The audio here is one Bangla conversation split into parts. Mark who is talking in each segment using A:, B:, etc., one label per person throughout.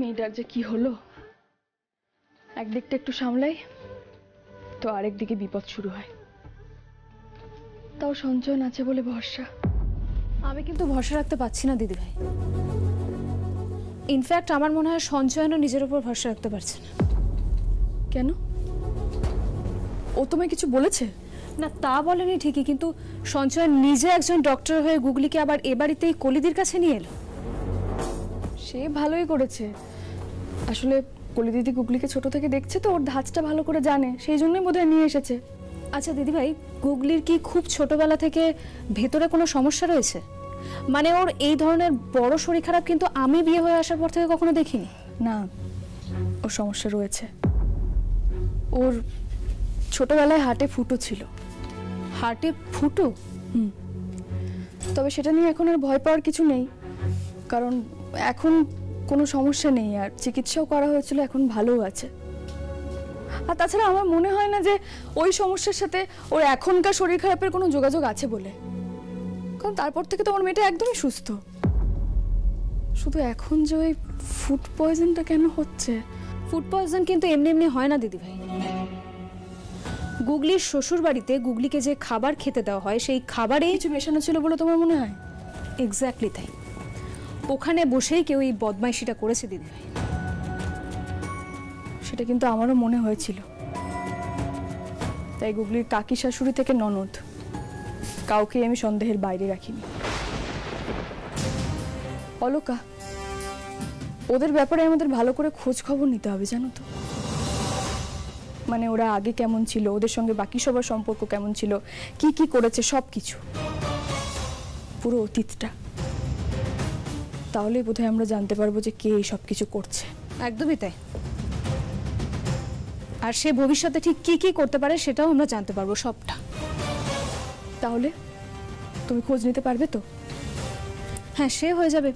A: মেয়েটার যে কি হলো, একদিকটা একটু সামলাই তো আরেক দিকে বিপদ শুরু হয়। তাও সঞ্চয়ন আছে বলে ভরসা।
B: আমি কিন্তু ভরসা রাখতে পারছি না দিদিভাই। ইনফ্যাক্ট আমার মনে হয় সঞ্চয়নও নিজের উপর ভরসা রাখতে পারছে না।
A: কেন? ও তোমায় কিছু বলেছে?
B: না, তা বলেনি ঠিকই, কিন্তু সঞ্চয়ন নিজে একজন ডক্টর হয়ে গুগলিকে আবার এ বাড়িতেই কলিদির কাছে নিয়ে এলো।
A: সে ভালোই করেছে। আসলে কলি দিদি গুগলিকে ছোট থেকে দেখছে তো, ওর ধাঁচটা ভালো করে জানে, সেই জন্যই বোধহয় নিয়ে এসেছে।
B: আচ্ছা দিদিভাই, গুগলির কি খুব ছোটবেলা থেকে ভেতরে কোনো সমস্যা রয়েছে? মানে ওর এই ধরনের বড় শরীর খারাপ কিন্তু আমি বিয়ে হয়ে আসার পর থেকে কখনো দেখিনি।
A: না, ওর সমস্যা রয়েছে। ওর ছোটবেলায় হার্টে ফুটো ছিল।
B: হার্টে ফুটো?
A: তবে সেটা নিয়ে এখন আর ভয় পাওয়ার কিছু নেই, কারণ এখন কোনো সমস্যা নেই, আর চিকিৎসাও করা হয়েছিল, এখন ভালোও আছে। আর তাছাড়া আমার মনে হয় না যে ওই সমস্যার সাথে ওর এখনকার শরীর খারাপের কোনো যোগাযোগ আছে বলে, কারণ তারপর থেকে তো আমার মেয়েটা একদমই সুস্থ। শুধু এখন যে ওই ফুড পয়জনটা কেন হচ্ছে?
B: ফুড পয়জন কিন্তু এমনি এমনি হয় না দিদিভাই। গুগলির শ্বশুর বাড়িতে গুগলিকে যে খাবার খেতে দেওয়া হয়, সেই খাবারে
A: কিছু মেশানো ছিল বলে তোমার মনে হয়?
B: এক্স্যাক্টলি তাই। ওখানে বসেই কেউ এই বদমাইশিটা করেছে দিদিভাই।
A: সেটা কিন্তু আমারও মনে হয়েছিল। তাই গুগলির কাকি শাশুড়ি থেকে ননদ কাউকে আমি সন্দেহের বাইরে রাখিনি। অলকা, ওদের ব্যাপারে আমাদের ভালো করে খোঁজ খবর নিতে হবে, জানো তো। মানে ওরা আগে কেমন ছিল, ওদের সঙ্গে বাকি সবার সম্পর্ক কেমন ছিল, কি কি করেছে, সব কিছু, পুরো অতীতটা। তাহলে বোধহয় আমরা জানতে পারবো যে কে এই সব কিছু করছে।
B: একদমই তাই। আর সে ভবিষ্যতে ঠিক কি কি করতে পারে সেটাও আমরা জানতে পারবো, সবটা।
A: তাহলে তুমি খোঁজ নিতে পারবে তো?
B: হ্যাঁ, সে হয়ে যাবে,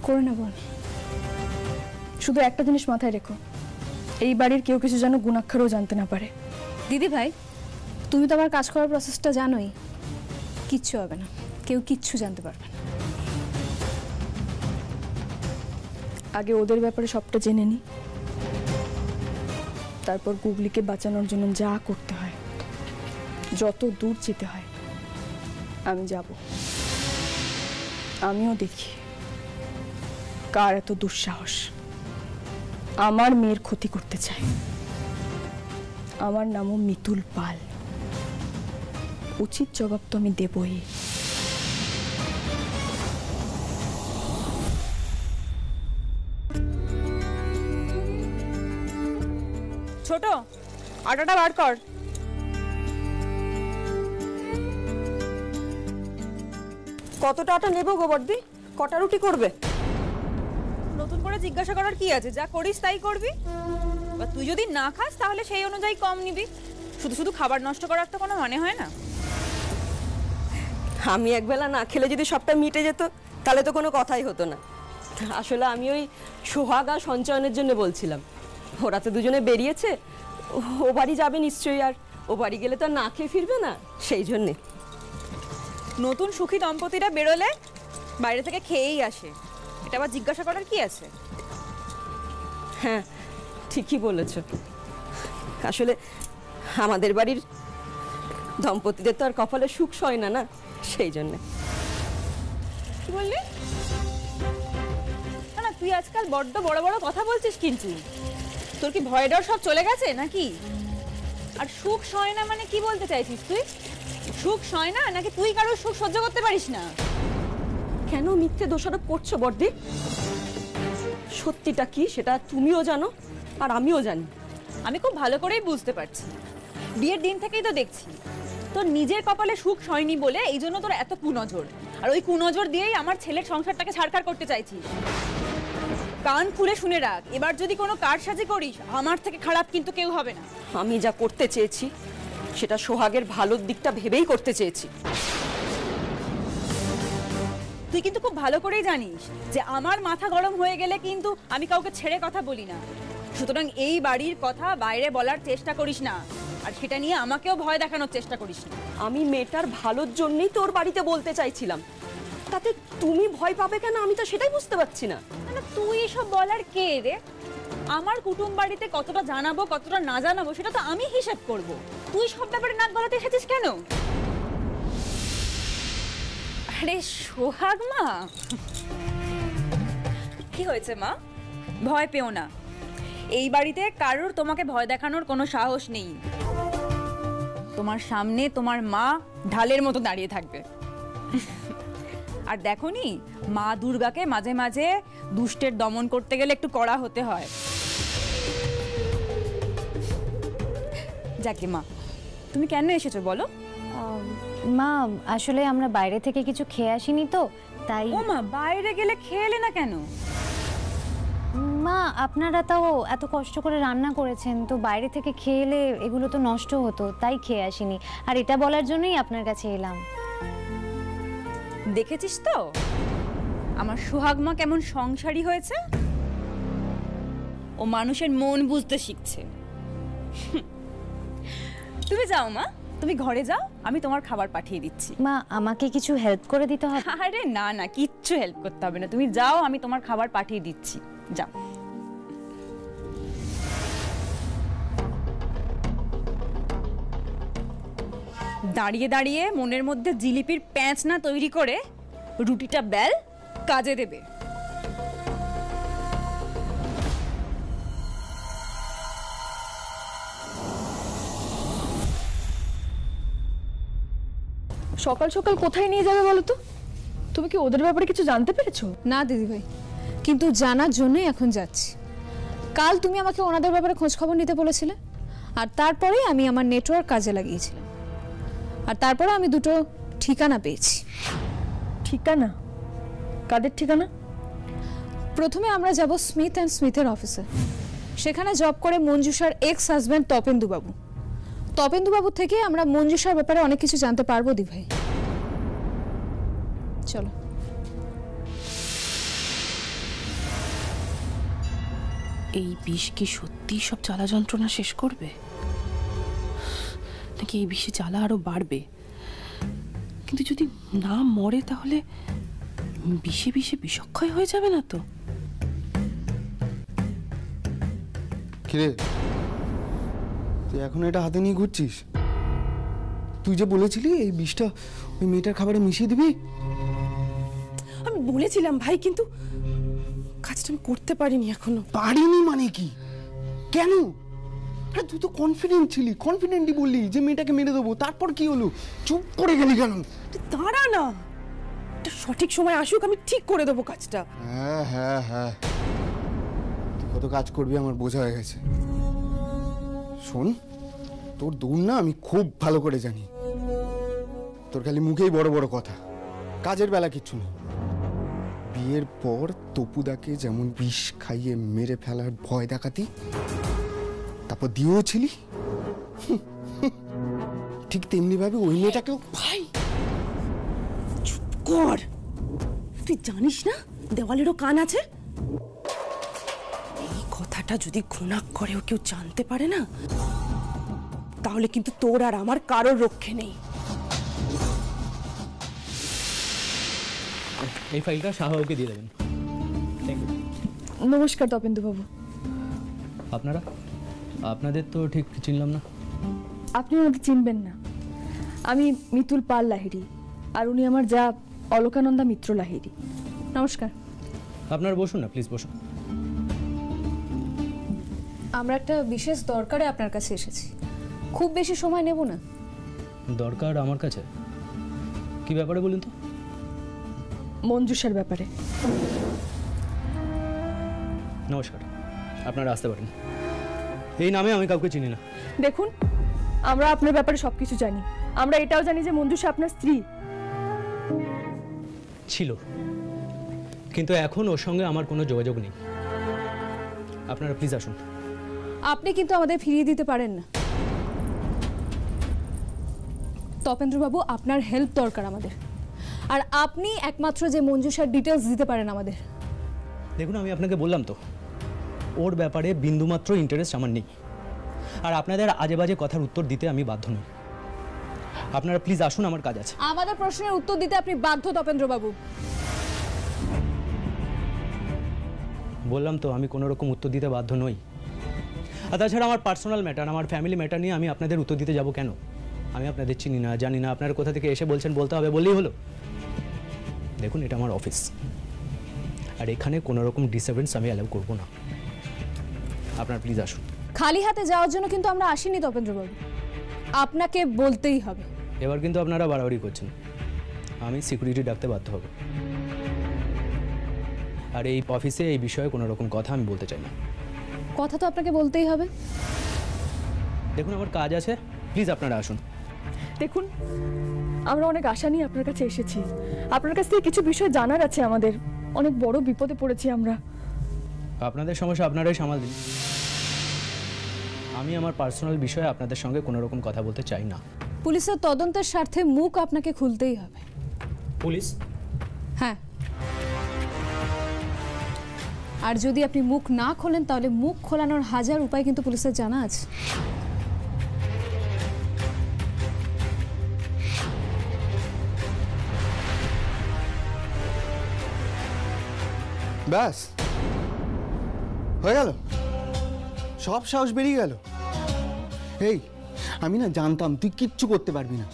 B: করে নেব আমি।
A: শুধু একটা জিনিস মাথায় রেখো, এই বাড়ির কেউ কিছু যেন গুণাক্ষরও জানতে না পারে।
B: দিদি ভাই, তুমি তো আমার কাজ করার প্রসেসটা জানোই। কিচ্ছু হবে না, কেউ কিচ্ছু জানতে পারবে না।
A: আগে ওদের ব্যাপারে সবটা জেনে নি, তারপর গুগলিকে বাঁচানোর জন্য যা করতে হয়, যত দূর যেতে হয়, আমি যাব। আমিও দেখি কার এত দুঃসাহস আমার মেয়ের ক্ষতি করতে চায়। আমার নামও মিতুল পাল, উচিত জবাব তো আমি দেবই।
C: ছোট, আটাটা বার কর।
D: কতটা আটা নেবো গোবর্দি? কটা রুটি করবে?
C: নতুন করে জিজ্ঞাসা করার কি আছে, যা করিস তাই করবি। বা তুই যদি না খাস তাহলে সেই অনুযায়ী কম নিবি। শুধু শুধু খাবার নষ্ট করার তো কোনো মানে হয় না।
D: আমি একবেলা না খেলে যদি সবটা মিটে যেত তাহলে তো কোনো কথাই হতো না। আসলে আমি ওই সোহাগ আর সঞ্চয়নের জন্য বলছিলাম। ওরা তো দুজনে বেরিয়েছে, ও বাড়ি যাবে নিশ্চয়ই, আর ও বাড়ি গেলে তো আর না খেয়ে ফিরবে না, সেই জন্যে।
C: নতুন সুখী দম্পতিরা বেরোলে বাইরে থেকে খেয়েই আসে, এটা আবার জিজ্ঞাসা করার কি আছে?
D: হ্যাঁ, ঠিকই বলেছ। আসলে আমাদের বাড়ির দম্পতিদের তো আর কপালে সুখ সয় না, না, সেই জন্যে।
C: কি বললি? না না, তুই আজকাল বড্ড বড় বড় কথা বলছিস, কিন্তু তোর কি ভয় ডর সব চলে গেছে নাকি? আর সুখ সয় না মানে কি বলতে চাইছিস তুই? সুখ সয় না নাকি তুই কারোর সুখ সহ্য করতে পারিস না?
D: কেন মিথ্যে দোষারোপ করছো বড়দি? সত্যিটা কি সেটা তুমিও জানো আর আমিও জানি।
C: আমি খুব ভালো করেই বুঝতে পারছি, বিয়ের দিন থেকেই তো দেখছি তোর নিজের কপালে সুখ হয়নি বলে এই জন্য তোর এত কুনজর, আর ওই কুনজর দিয়েই আমার ছেলের সংসারটাকে ছাড়খাড় করতে চাইছিস। কান খুলে শুনে রাখ, এবার যদি কোনো কারসাজি করিস আমার থেকে খারাপ কিন্তু কেউ হবে না।
D: আমি যা করতে চেয়েছি সেটা সোহাগের ভালোর দিকটা ভেবেই করতে চেয়েছি।
C: তুই কিন্তু খুব ভালো করেই জানিস যে আমার মাথা গরম হয়ে গেলে কিন্তু আমি কাউকে ছেড়ে কথা বলি না। সুতরাং এই বাড়ির কথা বাইরে বলার চেষ্টা করিস না, আর সেটা নিয়ে আমাকেও ভয় দেখানোর চেষ্টা করিস না।
D: আমি মেয়েটার ভালোর জন্যই তোর বাড়িতে বলতে চাইছিলাম, তাতে তুমি ভয় পাবে কেন আমি তো সেটাই বুঝতে পারছি না।
C: মানে তুই এসব বলার কে রে? আমার কুটুম বাড়িতে কতটা জানাবো কতটা না জানাবো সেটা তো আমি হিসাব করব। তুই সব ব্যাপারে নাক গলাতে এসেছিস কেন? আরে সোহাগ মা, কি হয়েছে মা? ভয় পেও না, এই বাড়িতে কারোর তোমাকে ভয় দেখানোর কোনো সাহস নেই। তোমার সামনে তোমার মা ঢালের মতো দাঁড়িয়ে থাকবে। আর দেখোনি, মা দুর্গাকে মাঝে মাঝে দুষ্টের দমন করতে গেলে একটু কড়া হতে হয়। যাকে মা, তুমি কেন এসেছো বলো?
E: মা আসলে আমরা বাইরে থেকে কিছু খেয়ে আসিনি তো তাই।
C: ও মা, বাইরে গেলে খেয়ে এলে না কেন?
E: মা আপনারা তাও এত কষ্ট করে রান্না করেছেন, তো বাইরে থেকে খেয়ে এলে এগুলো তো নষ্ট হতো, তাই খেয়ে আসিনি। আর এটা বলার জন্যই আপনার কাছে এলাম।
C: দেখেছিস তো আমার সোহাগ মা কেমন সংসারী হয়েছে? ও মানুষের মন বুঝতে শিখছে। তুমি যাও মা, তুমি ঘরে যাও, আমি তোমার খাবার পাঠিয়ে দিচ্ছি।
E: মা আমাকে কিছু হেল্প করে দিতে হবে?
C: আরে না না, কিচ্ছু হেল্প করতে হবে না, তুমি যাও, আমি তোমার খাবার পাঠিয়ে দিচ্ছি, যাও। দাঁড়িয়ে দাঁড়িয়ে মনের মধ্যে জিলিপির প্যাঁচ না তৈরি করে রুটিটা বেল, কাজে দেবে।
A: সকাল সকাল কোথায় নিয়ে যাবে বলো তো? তুমি কি ওদের ব্যাপারে কিছু জানতে পেরেছো?
B: না দিদিভাই, কিন্তু জানার জন্যই এখন যাচ্ছি। কাল তুমি আমাকে ওনাদের ব্যাপারে খোঁজ খবর নিতে বলেছিলে, আর তারপরে আমি আমার নেটওয়ার্ক কাজে লাগিয়েছিলাম, আর তারপরে আমি দুটো ঠিকানা পেয়েছি।
A: ঠিকানা? কাদের ঠিকানা?
B: প্রথমে আমরা যাব স্মিথ অ্যান্ড স্মিথের অফিসে। সেখানে জব করে মঞ্জুষার এক্স হাজব্যান্ড তপেন্দুবাবু। তপেন্দুবাবু থেকে আমরা মঞ্জুষার ব্যাপারে অনেক কিছু জানতে পারবো দিভাই। চলো।
F: এই বিষ কি সত্যি সব জ্বালা যন্ত্রণা শেষ করবে, নাকি এই বিষে জ্বালা আরো বাড়বে? কিন্তু যদি না মরে তাহলে বিষে বিষে বিষক্ষয় হয়ে যাবে না তো?
G: কিরে, তুই এখন এটা হাতে নিয়ে ঘুরছিস? তুই যে বলেছিলি এই বিষটা ওই মেয়েটার খাবারে মিশিয়ে দিবি।
F: আমি বলেছিলাম ভাই, কিন্তু কাজটা আমি করতে পারিনি এখনো।
G: পারিনি মানে কি? কেন? আরে তুই তো কনফিডেন্ট ছিলি, কনফিডেন্টলি বললি যে মেয়েটাকে মেরে দেবো, তারপর কি হলো? চুপ করে গেলি কেন?
F: দাঁড়া না, একটা সঠিক সময় আসুক, আমি ঠিক করে দেবো কাজটা।
G: হ্যাঁ হ্যাঁ হ্যাঁ, তুই কত কাজ করবি আমার বোঝা হয়ে গেছে। শোন, তোর দৌড় না আমি খুব ভালো করে জানি। তোর খালি মুখেই বড় বড় কথা, কাজের বেলা কিচ্ছু নেই। বিয়ের পর তপুদাকে যেমন বিষ খাইয়ে মেরে ফেলার ভয় দেখাতি, তারপর দিয়েও ছিলি, ঠিক তেমনি ভাবে ওই মেয়েটাকেও।
F: ভাই চুপ কর, তুই জানিস না দেওয়ালেরও কান আছে? এই কথাটা যদি ঘুণাক করেও কেউ জানতে পারে না, তাহলে কিন্তু তোর আর আমার কারোর রক্ষে নেই।
H: এই ফাইলটা শাহবাবুকে দিয়ে দেবেন। Thank you.
A: নমস্কার তপেন্দুবাবু।
H: আপনারা? আপনাদের তো ঠিক চিনলাম না।
A: আপনি আমাকে চিনবেন না, আমি মিতুল পাল লাহিড়ী, আর উনি আমার যা অলকানন্দা মিত্র লাহিড়ী।
B: নমস্কার।
H: আপনারা বসুন না, প্লিজ বসুন।
B: আমরা একটা বিশেষ দরকারে আপনার কাছে এসেছি, খুব বেশি সময় নেব না।
H: দরকার আমার কাছে? কি ব্যাপারে বলুন তো?
A: মঞ্জুষার ব্যাপারে।
H: নমস্কার, আপনারা আসতে পারেন। এই নামে আমি কাউকে চিনি না।
A: দেখুন, আমরা আপনার ব্যাপারে সবকিছু জানি। আমরা এটাও জানি যে মঞ্জুষা আপনার স্ত্রী
H: ছিল, কিন্তু এখন ওর সঙ্গে আমার কোনো যোগাযোগ নেই। আপনারা প্লিজ আসুন।
B: আপনি কিন্তু আমাদের ফিরিয়ে দিতে পারেন না তপেন্দ্রবাবু, আপনার হেল্প দরকার আমাদের, আর আপনি একমাত্র যে মঞ্জুষার ডিটেলস দিতে পারেন আমাদের।
H: দেখুন, আমি আপনাকে বললাম তো, ওর ব্যাপারে বিন্দুমাত্র ইন্টারেস্ট আমার নেই, আর আপনাদের আজে বাজে কথার উত্তর দিতে আমি বাধ্য নই। আপনারা প্লিজ আসুন, আমার কাজ আছে।
B: আমাদের প্রশ্নের উত্তর দিতে আপনি বাধ্য তপেন্দ্রবাবু।
H: বললাম তো আমি কোনো রকম উত্তর দিতে বাধ্য নই। আর তাছাড়া আমার পার্সোনাল ম্যাটার, আমার ফ্যামিলি ম্যাটার নিয়ে আমি আপনাদের উত্তর দিতে যাব কেন? আমি আপনাদের চিনি না, জানি না, আপনারা কোথা থেকে এসে বলছেন, বলতে হবে বললেই হলো। দেখুন, এটা আমার অফিস, আর এখানে কোনো রকম ডিস্টারবেন্স আমি অ্যালাউ করবো না। আপনারা প্লিজ আসুন।
B: খালি হাতে যাওয়ার জন্য কিন্তু আমরা আসিনি তপেন্দ্রবাবু, আপনাকে বলতেই হবে।
H: এবার কিন্তু আপনারা বাড়াবাড়ি করছেন, আমি সিকিউরিটি ডাকতে বাধ্য হব। আর এই অফিসে এই বিষয়ে কোনো রকম কথা আমি বলতে চাই না।
B: কথা তো আপনাকে বলতেই হবে।
H: দেখুন, আমার কাজ আছে, প্লিজ আপনারা আসুন।
A: দেখুন, আমরা অনেক আশা নিয়ে আপনার কাছে এসেছি। আপনার কাছ থেকে কিছু বিষয় জানার আছে আমাদের। অনেক বড় বিপদে পড়েছি আমরা।
H: আপনাদের সমস্যা আপনারাই সামাল দিন। আমি আমার পার্সোনাল বিষয়ে আপনাদের সঙ্গে কোনো রকম কথা বলতে চাই না।
B: পুলিশের তদন্তের স্বার্থে মুখ আপনাকে খুলতেই হবে।
H: পুলিশ?
B: হ্যাঁ, আর যদি আপনি মুখ না খোলেন তাহলে মুখ খোলানোর হাজার উপায় কিন্তু পুলিশের জানা আছে।
G: ব্যাস হয়ে গেল, সব সাহস বেরিয়ে গেল। এই, আমি না জানতাম তুই কিচ্ছু করতে পারবি না।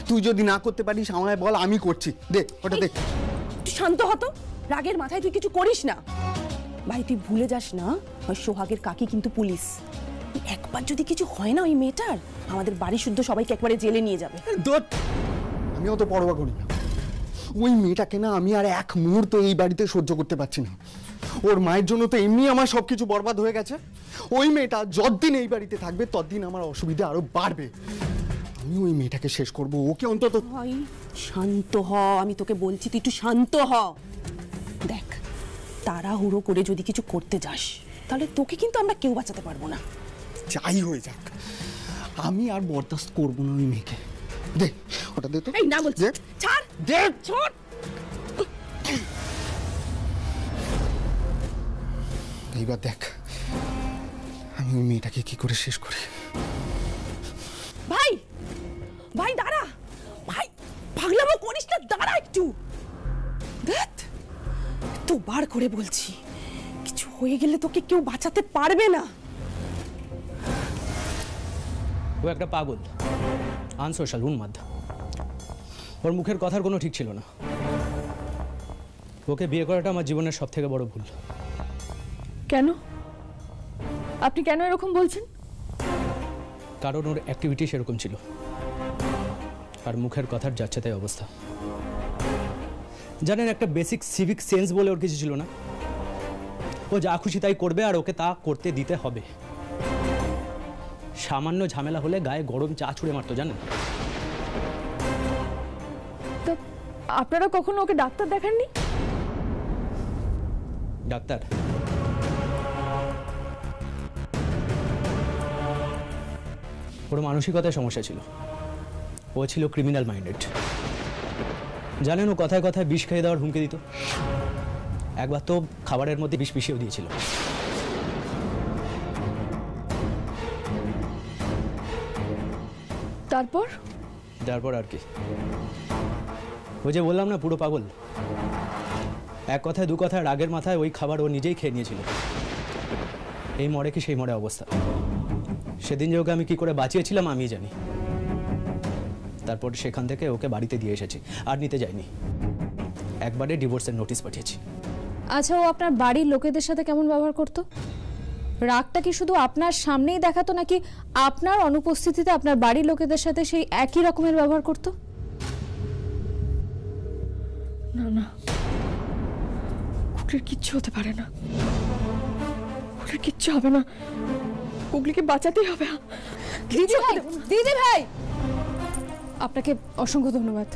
G: তুই যদি না করতে পারিস আমায় বল, আমি করছি। দেখ ওটা দেখ।
F: তুই শান্ত হতো, রাগের মাথায় তুই কিছু করিস না। ভাই তুই ভুলে যাস না, ওই সোহাগের কাকি কিন্তু পুলিশ। একবার যদি কিছু হয় না ওই মেয়েটার, আমাদের বাড়ি শুদ্ধ সবাইকে একবারে জেলে নিয়ে যাবে।
G: আমি অত পরোয়া করি না। ওই মেয়েটাকে না আমি আর এক মুহূর্ত এই বাড়িতে সহ্য করতে পারছি না। ওর মায়ের জন্য তো এমনি আমার সবকিছু বরবাদ হয়ে গেছে। ওই মেয়েটা যতদিন এই বাড়িতে থাকবে ততদিন আমার অসুবিধা আরো বাড়বে। আমি ওই মেয়েটাকে শেষ করব। ওকে অন্তত।
F: ভাই শান্ত হ, আমি তোকে বলছি, তুই একটু শান্ত হ। দেখ, তাড়াহুড়ো করে যদি কিছু করতে যাস তাহলে তোকে কিন্তু আমরা কেউ বাঁচাতে পারবো না।
G: যাই হয়ে যাক, আমি আর বরদাস্ত করবো না ওই মেয়েকে। দে ওটা দে তো।
F: এই না বলছি, ছাড়
G: দে।
F: ছাড়।
G: এইবার দেখ আমি ওই মেয়েটাকে কি করে শেষ করি।
F: ভাই ভাই দাঁড়া, ভাই পাগলামো করিস না, দাঁড়া একটু। দেখ তো বার করে বলছি, কিছু হয়ে গেলে তোকে কেউ বাঁচাতে পারবে না।
H: ও একটা পাগল, আনসোশ্যাল, উন্মাদ। ওর মুখের কথার কোনো ঠিক ছিল না। ওকে বিয়ে করাটা আমার জীবনের সব থেকে বড় ভুল।
A: কেন? আপনি কেন এরকম বলছেন?
H: কারণ ওর অ্যাক্টিভিটি সেরকম ছিল, আর মুখের কথার যাচ্ছে তাই অবস্থা। জানেন, একটা বেসিক সিভিক সেন্স বলে ওর কিছু ছিল না। ও যা খুশি তাই করবে, আর ওকে তা করতে দিতে হবে। সামান্য ঝামেলা হলে গায়ে গরম চা ছুঁড়ে মারতো, জানেন?
A: তো আপনারা কখনো ওকে ডাক্তার দেখাননি?
H: ডাক্তার? ওর মানসিকতায় সমস্যা ছিল। ও ছিল ক্রিমিনাল মাইন্ডেড। জানেন, ও কথায় কথায় বিষ খেয়ে দেওয়ার হুমকি দিত। একবার তো খাবারের মধ্যে বিষ মিশিয়েও দিয়েছিল।
A: তারপর?
H: তারপর আর কি, ওই যে বললাম না, পুরো পাগল। এক কথায় দু কথায় রাগের মাথায় ওই খাবার ও নিজেই খেয়ে নিয়েছিল। এই মরে কি সেই মরে অবস্থা। সেদিন যে ওকে আমি কি করে বাঁচিয়েছিলাম আমি জানি। তারপর সেখান থেকে ওকে বাড়িতে দিয়ে এসেছি, আর নিতে যাইনি। একবারে ডিভোর্সের নোটিশ পাঠিয়েছি।
B: আচ্ছা, ও আপনার বাড়ির লোকেদের সাথে কেমন ব্যবহার করতো? রাগটা কি শুধু আপনার সামনেই দেখাতো, নাকি আপনার অনুপস্থিতিতে আপনার বাড়ির লোকেদের সাথে সেই একই রকমের ব্যবহার করতো?
A: না না, কুকলির কিচ্ছু হতে পারে না। কুকলির কিচ্ছু হবে না। কুকলিকে বাঁচাতেই হবে।
B: দিদি ভাই, দিদি ভাই, আপনাকে অসংখ্য ধন্যবাদ।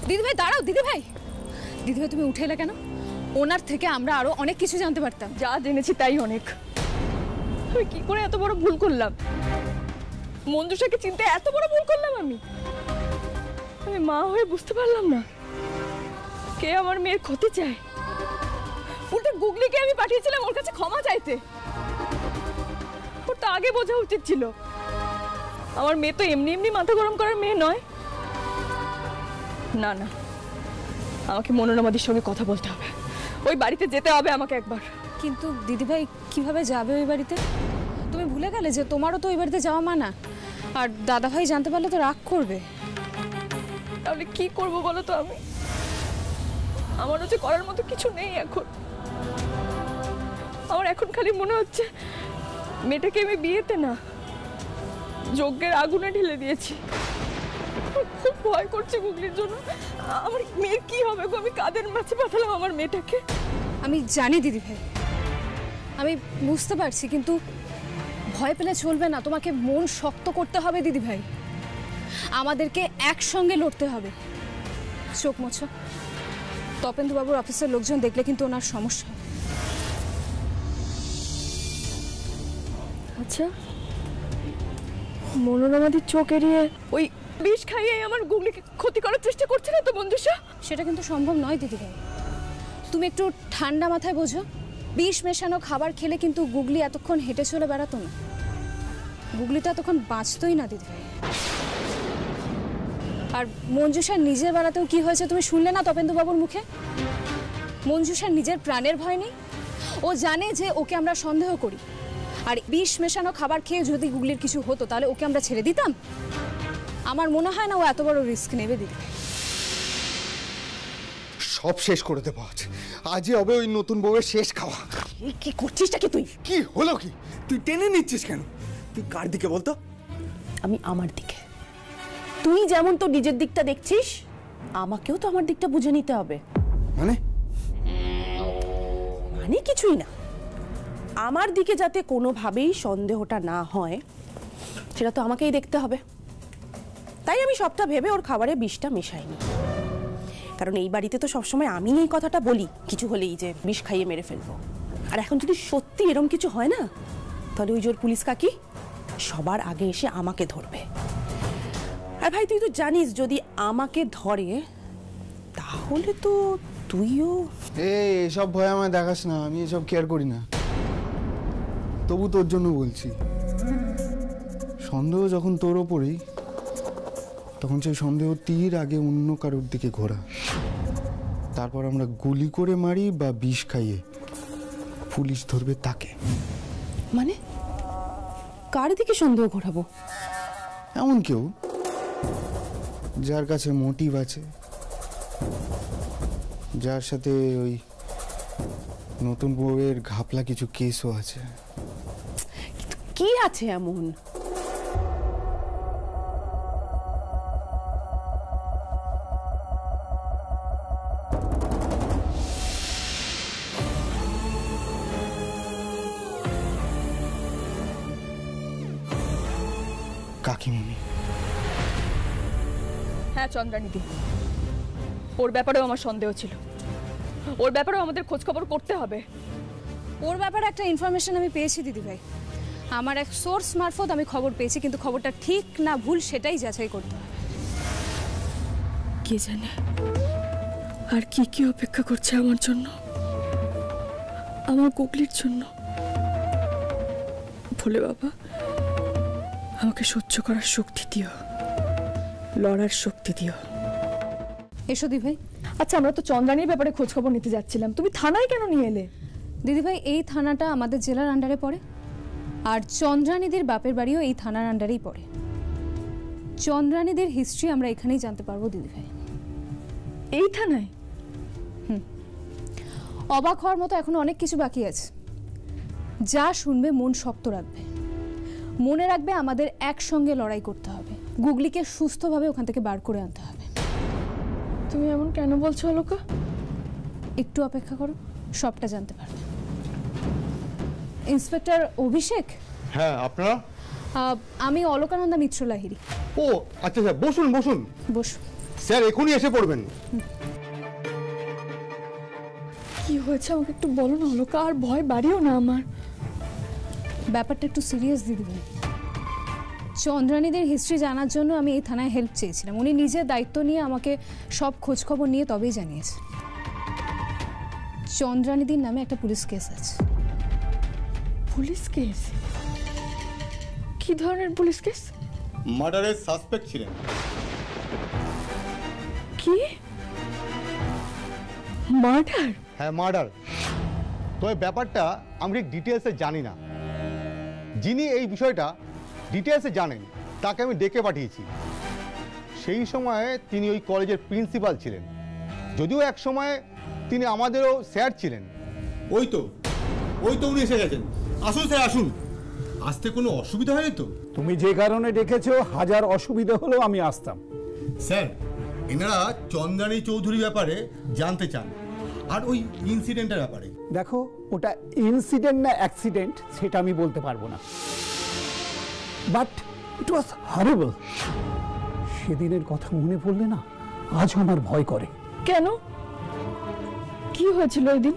B: দিদি ভাই দাঁড়াও, দিদি ভাই, দিদি ভাই তুমি উঠে এলে কেন? ওনার থেকে আমরা আরো অনেক কিছু জানতে পারতাম।
A: যা জেনেছি তাই অনেক। আমি কি করে এত বড় ভুল করলাম? মঞ্জুষাকে চিনতে এত বড় ভুল করলাম আমি? আমি মা হয়ে বুঝতে পারলাম না কে আমার মেয়ের ক্ষতি চায়। উল্টে গুগলিকে আমি পাঠিয়েছিলাম ওর কাছে ক্ষমা চাইতে। ওর তো আগে বোঝা উচিত ছিল। আমার মেয়ে তো এমনি এমনি মাথা গরম করার মেয়ে নয়। না না, আমাকে মনোরমাদির সঙ্গে কথা বলতে হবে, ওই বাড়িতে যেতে হবে আমাকে একবার।
B: কিন্তু দিদিভাই কিভাবে যাবে ওই বাড়িতে? তুমি ভুলে গেলে যে তোমারও তো ওই বাড়িতে যাওয়া মানা, আর দাদাভাই জানতে পারলে তো রাগ করবে।
A: তাহলে কি করব বলো তো? আমারও যে করার মতো কিছু নেই এখন। আমার এখন খালি মনে হচ্ছে মেয়েটাকে আমি বিয়েতে না, যজ্ঞের আগুনে ঢেলে দিয়েছি। খুব ভয় করছে গুগলির জন্য। আমার মেয়ের কি হবে গো? আমি কাদের মাঝে পাঠালাম আমার মেয়েটাকে।
B: আমি জানি দিদিভাই, আমি বুঝতে পারছি, কিন্তু ভয় পেলে চলবে না। তোমাকে মন শক্ত করতে হবে দিদিভাই, আমাদেরকে একসঙ্গে লড়তে হবে। চোখ মোছো, তপেন্দ্রবাবুর অফিসের লোকজন দেখলে কিন্তু ওনার সমস্যা।
A: আচ্ছা, মনোরমাদির চোখ এড়িয়ে ওই বিষ খাইয়ে আমার গুগলিকে ক্ষতি করার চেষ্টা করছে না তো মঞ্জুষা?
B: সেটা কিন্তু সম্ভব নয় দিদিভাই, তুমি একটু ঠান্ডা মাথায় বোঝো। বিষ মেশানো খাবার খেলে কিন্তু গুগলি এতক্ষণ হেঁটে চলে বেড়াতো না, গুগলি তো এতক্ষণ বাঁচতই না দিদিভাই। আর মঞ্জুষার নিজের বেড়াতেও কি হয়েছে তুমি শুনলে না তপেন্দ্রবাবুর মুখে? মঞ্জুষার নিজের প্রাণের ভয় নেই, ও জানে যে ওকে আমরা সন্দেহ করি, আর বিষ মেশানো খাবার খেয়ে যদি গুগলির কিছু হতো তাহলে ওকে আমরা ছেড়ে দিতাম? আমার মনে হয় না ও এত বড় রিস্ক নেবে দিদি।
G: সব শেষ করে দেবো আজ। আজই হবে ওই নতুন বউয়ের শেষ খাওয়া।
F: কি করছিসটা কি তুই?
G: কি হলো কি? তুই টেনে নিচ্ছিস কেন? তুই কার দিকে বলতো?
F: আমি আমার দিকে। তুই যেমন তোর নিজের দিকটা দেখছিস, আমাকেও তো আমার দিকটা বুঝে নিতে হবে।
G: মানে
F: মানে কিছুই না, আমার দিকে যাতে কোনোভাবেই সন্দেহটা না হয় সেটা তো আমাকেই দেখতে হবে। তাই আমি সবটা ভেবে ওর খাবারে বিষটা মেশাইনি। কারণ এই বাড়িতে তো সবসময় আমি এই কথাটা বলি কিছু হলেই, যে বিষ খাইয়ে মেরে ফেলবো। আর এখন যদি সত্যি এরকম কিছু হয় না, তাহলে ওই জোর পুলিশ কাকি সবার আগে এসে আমাকে ধরবে। আর ভাই তুই তো জানিস, যদি আমাকে ধরে তাহলে তো তুইও।
G: এসব ভয় আমায় দেখাস না, আমি এসব কেয়ার করি না। তবু তোর জন্য বলছি, সন্দেহ যখন তোর ওপরেই, তখন সেই সন্দেহ তীর আগে অন্য কারোর দিকে ঘোরা, তারপর আমরা গুলি করে মারি বা বিষ খাইয়ে পুলিশ ধরবে তাকে।
F: মানে কার দিকে সন্দেহ ঘোরাবো?
G: এমন কেউ যার কাছে মোটিভ আছে, যার সাথে ওই নতুন বউয়ের ঘাপলা কিছু কেসও আছে।
F: কি আছে এমন?
G: কাকিমণি।
A: হ্যাঁ চন্দ্রানিধি, ওর ব্যাপারেও আমার সন্দেহ ছিল। ওর ব্যাপারেও আমাদের খোঁজ খবর করতে হবে।
B: ওর ব্যাপারে একটা ইনফরমেশন আমি পেয়েছি দিদিভাই, আমার এক সোর্স মারফত আমি খবর পেয়েছি, কিন্তু খবরটা ঠিক না ভুল সেটাই যাচাই করতে হবে।
A: কে জানে আর কি কি অপেক্ষা করছে আমার জন্য, আমার গুগলির জন্য। ভোলে বাবা, আমাকে সহ্য করার শক্তি দিও, লড়ার শক্তি দিও।
B: এসো দিদিভাই।
A: আচ্ছা, আমরা তো চন্দ্রানীর ব্যাপারে খোঁজ খবর নিতে যাচ্ছিলাম, তুমি থানায় কেন নিয়ে এলে?
B: দিদিভাই, এই থানাটা আমাদের জেলার আন্ডারে পড়ে, আর চন্দ্রানীদের বাপের বাড়িও এই থানার আন্ডারেই পড়ে। চন্দ্রানীদের হিস্ট্রি আমরা এখানেই জানতে পারবো দিদিভাই।
A: এই থানায়?
B: অবাক হওয়ার মতো এখনো অনেক কিছু বাকি আছে। যা শুনবে মন শক্ত রাখবে, মনে রাখবে আমাদের একসঙ্গে লড়াই করতে হবে, গুগলিকে সুস্থভাবে ওখান থেকে বার করে আনতে হবে।
A: তুমি এমন কেন বলছো অলোকা?
B: একটু অপেক্ষা করো, সবটা জানতে পারবে। ইন্সপেক্টর অভিষেক?
G: হ্যাঁ, আপনারা?
B: আমি অলকানন্দা মিত্র লাহিড়ী।
G: ও আচ্ছা স্যার, বসুন বসুন।
B: বসুন
G: স্যার, এখনই এসে পড়বেন।
A: কি হয়েছে আমাকে একটু বলো না অলোকা, আর ভয় বাড়িও না আমার।
B: ব্যাপারটা একটু সিরিয়াস দিদিভাই। চন্দ্রানীদের হিস্ট্রি জানার জন্য আমি এই থানায় হেল্প চেয়েছিলাম, উনি নিজের দায়িত্ব নিয়ে আমাকে সব খোঁজ খবর নিয়ে তবেই জানিয়েছে। চন্দ্রানীদের নামে একটা পুলিশ কেস আছে।
A: Police case? কি ধরনের পুলিশ কেস?
I: মার্ডারের সাসপেক্ট ছিলেন।
A: কি মার্ডার?
I: হ্যাঁ মার্ডার। তো এই ব্যাপারটা আমি ঠিক ডিটেলসে জানি না। যিনি এই বিষয়টা ডিটেলসে জানেন তাকে আমি ডেকে পাঠিয়েছি। সেই সময়ে তিনি ওই কলেজের প্রিন্সিপাল ছিলেন, যদিও এক সময় তিনি আমাদেরও স্যার ছিলেন। ওই তো উনি এসে গেছেন। আসুন স্যার আসুন। আসতে কোনো অসুবিধা হয়নি তো?
J: তুমি যে কারণে ডেকেছো, হাজার অসুবিধা হলেও আমি আসতাম।
I: স্যার এনারা চন্দ্রানী চৌধুরীর ব্যাপারে জানতে চান, আর ওই ইনসিডেন্টের ব্যাপারে।
J: দেখো, ওটা ইনসিডেন্ট না অ্যাক্সিডেন্ট সেটা আমি বলতে পারবো না, বাট ইট ওয়াজ হরিবল। সেদিনের কথা মনে পড়লে না আজ আমার ভয় করে।
A: কেন? কি হয়েছিল ওই দিন?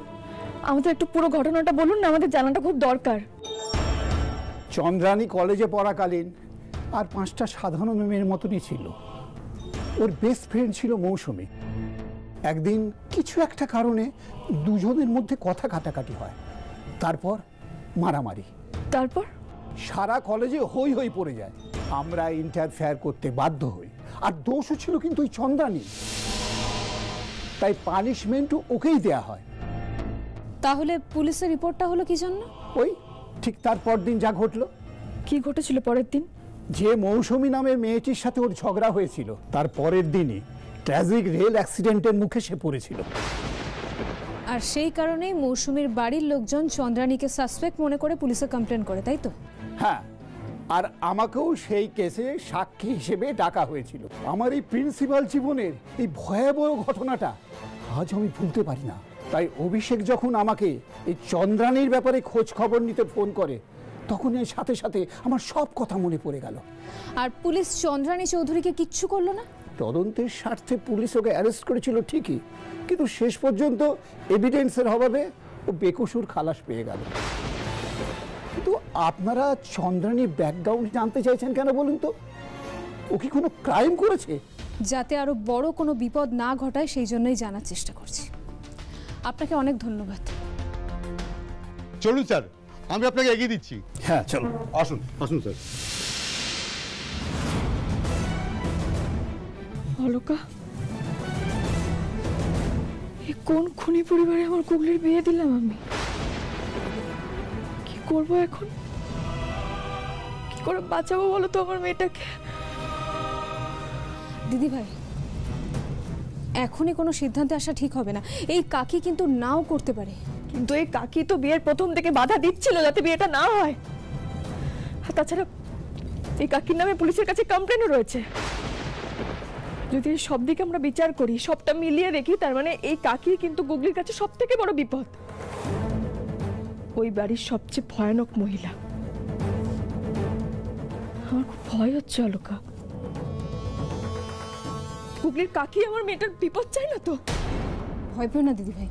A: আমাদের একটু পুরো ঘটনাটা বলুন না, আমাদের জানাটা খুব দরকার।
J: চন্দ্রানী কলেজে পড়াকালীন আর 5টা সাধারণ মেয়ের মতনই ছিল। ওর বেস্ট ফ্রেন্ড ছিল মৌসুমী। একদিন কিছু একটা কারণে দুজনের মধ্যে কথা কাটাকাটি হয়, তারপর মারামারি।
A: তারপর
J: সারা কলেজে হই হই পড়ে যায়। আমরা ইন্টারফেয়ার করতে বাধ্য হই, আর দোষও ছিল কিন্তু ওই চন্দ্রানী। তাই পানিশমেন্টও ওকেই দেয়া হয়।
B: তাহলে পুলিশের রিপোর্টটা হলো কি জন্য?
J: ওই ঠিক তার পরদিন যা ঘটলো।
A: কি ঘটেছিল পরের দিন?
J: যে মৌসুমী নামের মেয়েটির সাথে ওর ঝগড়া হয়েছিল, তার পরের দিনই ট্র্যাজিক রেল অ্যাক্সিডেন্টের মুখে সে পড়েছিল।
B: আর সেই কারণেই মৌসুমীর বাড়ির লোকজন চন্দ্রানীকে সাসপেক্ট মনে করে পুলিশে কমপ্লেন করে, তাই তো?
J: হ্যাঁ, আর আমাকেও সেই কেসে সাক্ষী হিসেবে ডাকা হয়েছিল। আমার এই প্রিন্সিপাল জীবনের এই ভয়াবহ ঘটনাটা আজ আমি ভুলতে পারি না। তাই অভিষেক যখন আমাকে এই চন্দ্রানীর ব্যাপারে খোঁজ খবর নিতে ফোন করে, তখন এর সাথে সাথে আমার সব কথা মনে পড়ে গেল।
B: আর পুলিশ চন্দ্রানী চৌধুরীকে কিচ্ছু করলো না?
J: তদন্তের স্বার্থে পুলিশ ওকে অ্যারেস্ট করেছিল ঠিকই, কিন্তু শেষ পর্যন্ত এভিডেন্সের অভাবে ও বেকসুর খালাস পেয়ে গেল। কিন্তু আপনারা চন্দ্রানীর ব্যাকগ্রাউন্ড জানতে চাইছেন কেন বলুন তো? ও কি কোনো ক্রাইম করেছে?
B: যাতে আরো বড় কোনো বিপদ না ঘটায় সেই জন্যই জানার চেষ্টা করছি। আপনাকে অনেক ধন্যবাদ।
I: চলুন স্যার, আমি আপনাকে এগিয়ে দিচ্ছি।
J: হ্যাঁ চলো,
I: আসুন আসুন স্যার।
A: অলকা, কোন খুনি পরিবারে আমার গুগলির বিয়ে দিলাম আমি? কি করব এখন? কি করে বাঁচাবো বলো তো আমার মেয়েটাকে?
B: দিদি ভাই, এখনই কোনো সিদ্ধান্তে আসা ঠিক হবে না। এই কাকি কিন্তু নাও করতে পারে।
A: কিন্তু এই কাকি তো বিয়ের প্রথম থেকে বাধা দিচ্ছিল যাতে বিয়েটা না হয়। আর তাছাড়া এই কাকির নামে পুলিশের কাছে কমপ্লেনও রয়েছে। যদি সব দিকে আমরা বিচার করি, সবটা মিলিয়ে দেখি, তার মানে এই কাকি কিন্তু গুগলির কাছে সব থেকে বড় বিপদ। ওই বাড়ির সবচেয়ে ভয়ানক মহিলা। আমার খুব ভয় হচ্ছে অলকা। গুগলির কাকি আমার মেয়েটার বিপদ চাই না তো?
B: ভয় পেও না দিদি ভাই,